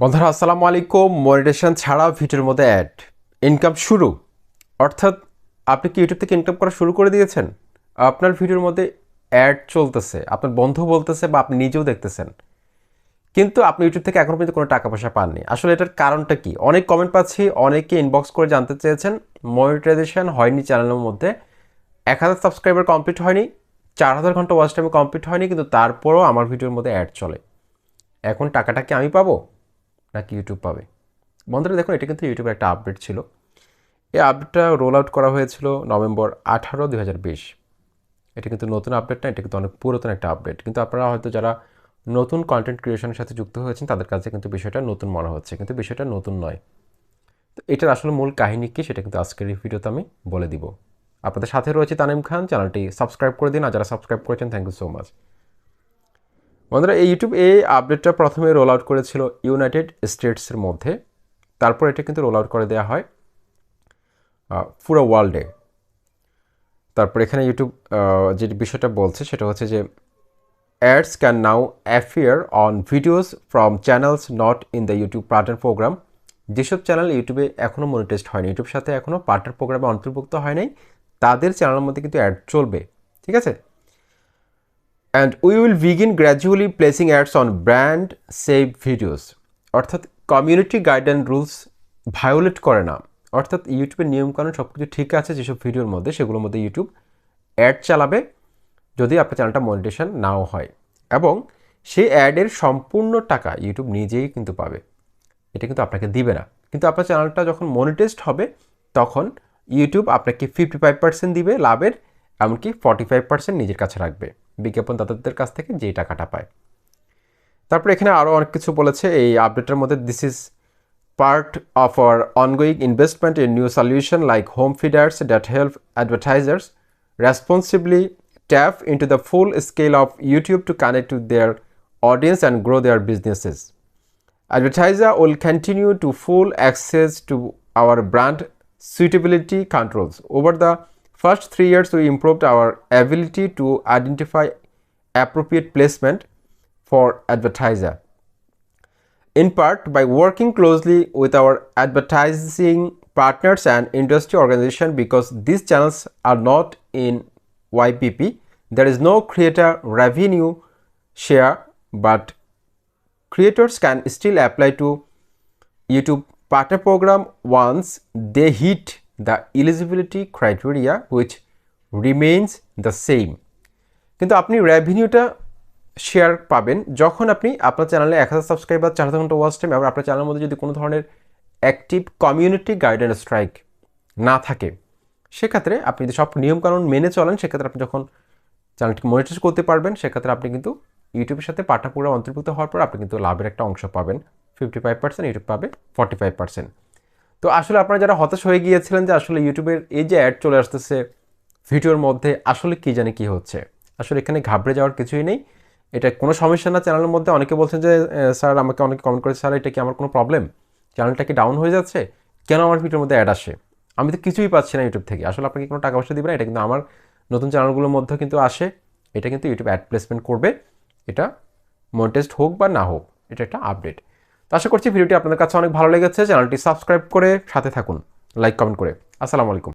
বন্ধুরা আসসালামু আলাইকুম। মনিটাইজেশন ছাড়া ভিডিওর মধ্যে অ্যাড ইনকাম শুরু, অর্থাৎ আপনি কি ইউটিউব থেকে ইনকাম করা শুরু করে দিয়েছেন? আপনার ভিডিওর মধ্যে অ্যাড চলতেছে, আপনার বন্ধু বলতেছে বা আপনি নিজেও দেখতেছেন, কিন্তু আপনি ইউটিউব থেকে এখনও পর্যন্ত কোনো টাকা পয়সা পাননি। আসলে এটার কারণটা কি? অনেক কমেন্ট পাচ্ছি, অনেকে ইনবক্স করে জানতে চেয়েছেন মনিটাইজেশন হয়নি চ্যানেলের মধ্যে, 1000 সাবস্ক্রাইবার কমপ্লিট হয়নি, 4000 ঘন্টা ওয়াচ টাইম কমপ্লিট হয়নি, কিন্তু তারপরও আমার ভিডিওর মধ্যে অ্যাড চলে। এখন টাকাটা কি আমি পাবো নাকি ইউটিউব পাবে? বন্ধুরা দেখুন, এটা কিন্তু ইউটিউবের একটা আপডেট ছিল। এই আপডেটটা রোল আউট করা হয়েছিল নভেম্বর 18, 2020। এটা কিন্তু নতুন আপডেট না, এটা কিন্তু অনেক পুরাতন একটা আপডেট। কিন্তু আপনারা হয়তো যারা নতুন কন্টেন্ট ক্রিয়েশনের সাথে যুক্ত হয়েছেন তাদের কাছে কিন্তু বিষয়টা নতুন মনে হচ্ছে, কিন্তু বিষয়টা নতুন নয়। তো এটার আসলে মূল কাহিনী কী সেটা কিন্তু আজকের এই ভিডিওতে আমি বলে দিব। আপনাদের সাথে রয়েছে তানিম খান। চ্যানেলটি সাবস্ক্রাইব করে দিন, আর যারা সাবস্ক্রাইব করেছেন থ্যাংক ইউ সো মাচ। বন্ধুরা, এই ইউটিউব এই আপডেটটা প্রথমে রোল আউট করেছিল ইউনাইটেড স্টেটসের মধ্যে, তারপর এটা কিন্তু রোল আউট করে দেওয়া হয় পুরো ওয়ার্ল্ডে। তারপর এখানে ইউটিউব যে বিষয়টা বলছে সেটা হচ্ছে যে ads can now appear on videos from channels not in the YouTube partner program. যেসব চ্যানেল ইউটিউবে এখনও মনিটাইজড হয়নি, ইউটিউব সাথে এখনও পার্টনার প্রোগ্রামে অন্তর্ভুক্ত হয় নাই, তাদের চ্যানেলের মধ্যে কিন্তু অ্যাড চলবে। ঠিক আছে? And we will begin gradually placing ads on brand save videos. অর্থাৎ কমিউনিটি গাইডলাইন রুলস ভায়োলেট করে না, অর্থাৎ ইউটিউবের নিয়মকানুন সব কিছু ঠিক আছে যেসব ভিডিওর মধ্যে, সেগুলোর মধ্যে ইউটিউব অ্যাড চালাবে যদি আপনার চ্যানেলটা মনিটাইজেশন নাও হয়, এবং সেই অ্যাডের সম্পূর্ণ টাকা ইউটিউব নিজেই কিন্তু পাবে। এটা কিন্তু আপনাকে দিবে না। কিন্তু আপনার চ্যানেলটা যখন মনিটাইজড হবে তখন ইউটিউব আপনাকে 55% দিবে লাভের, এমনকি 45% নিজের কাছে রাখবে বিজ্ঞাপনদাতাদের কাছ থেকে যেই টাকাটা পায়। তারপরে এখানে আরও অনেক কিছু বলেছে এই আপডেটের মধ্যে। This is part of our ongoing investment in new solutions like home feeders that help advertisers responsibly tap into the full scale of YouTube to connect with their audience and grow their businesses. Advertisers will continue to full access to our brand suitability controls. Over the first 3 years, we improved our ability to identify appropriate placement for advertiser, in part by working closely with our advertising partners and industry organization. Because these channels are not in YPP, there is no creator revenue share, but creators can still apply to YouTube partner program once they hit the eligibility criteria, which remains the same. কিন্তু আপনি রেভিনিউটা share পাবেন যখন আপনি আপনার চ্যানেলে 1000 subscriber, 4000 ঘন্টা watch time, এবং আপনার চ্যানেলের মধ্যে যদি কোনো ধরনের অ্যাক্টিভ কমিউনিটি গাইডলাইন স্ট্রাইক না থাকে, সেক্ষেত্রে আপনি যদি সব নিয়মকানুন মেনে চলেন, সেক্ষেত্রে আপনি যখন চ্যানেলটি মনিটাইজ করতে পারবেন, সেক্ষেত্রে আপনি কিন্তু ইউটিউবের সাথে পার্টনার প্রোগ্রাম অন্তর্ভুক্ত হওয়ার পর আপনি কিন্তু লাভের একটা অংশ পাবেন। 55%, ইউটিউব পাবে 45%। তো আসলে আপনারা যারা হতাশ হয়ে গিয়েছিলেন যে আসলে ইউটিউবের এই যে অ্যাড চলে আসতেছে ভিডিওর মধ্যে, আসলে কী জানি কী হচ্ছে, আসলে এখানে ঘাবড়ে যাওয়ার কিছুই নেই। এটা কোনো সমস্যা না চ্যানেলের মধ্যে। অনেকে বলছেন যে স্যার, আমাকে অনেকে কমেন্ট করেছে, স্যার এটা কি আমার কোনো প্রবলেম, চ্যানেলটা কি ডাউন হয়ে যাচ্ছে, কেন আমার ভিডিওর মধ্যে অ্যাড আসে, আমি তো কিছুই পাচ্ছি না ইউটিউব থেকে। আসলে আপনাকে কোনো টাকা পয়সা দিবে না, এটা কিন্তু আমার নতুন চ্যানেলগুলোর মধ্যে কিন্তু আসে। এটা কিন্তু ইউটিউব অ্যাড প্লেসমেন্ট করবে, এটা মনিটাইজড হোক বা না হোক, এটা একটা আপডেট। তো আশা করছি ভিডিওটি আপনাদের কাছে অনেক ভালো লেগেছে। চ্যানেলটি সাবস্ক্রাইব করে সাথে থাকুন, লাইক কমেন্ট করে। আসসালামু আলাইকুম।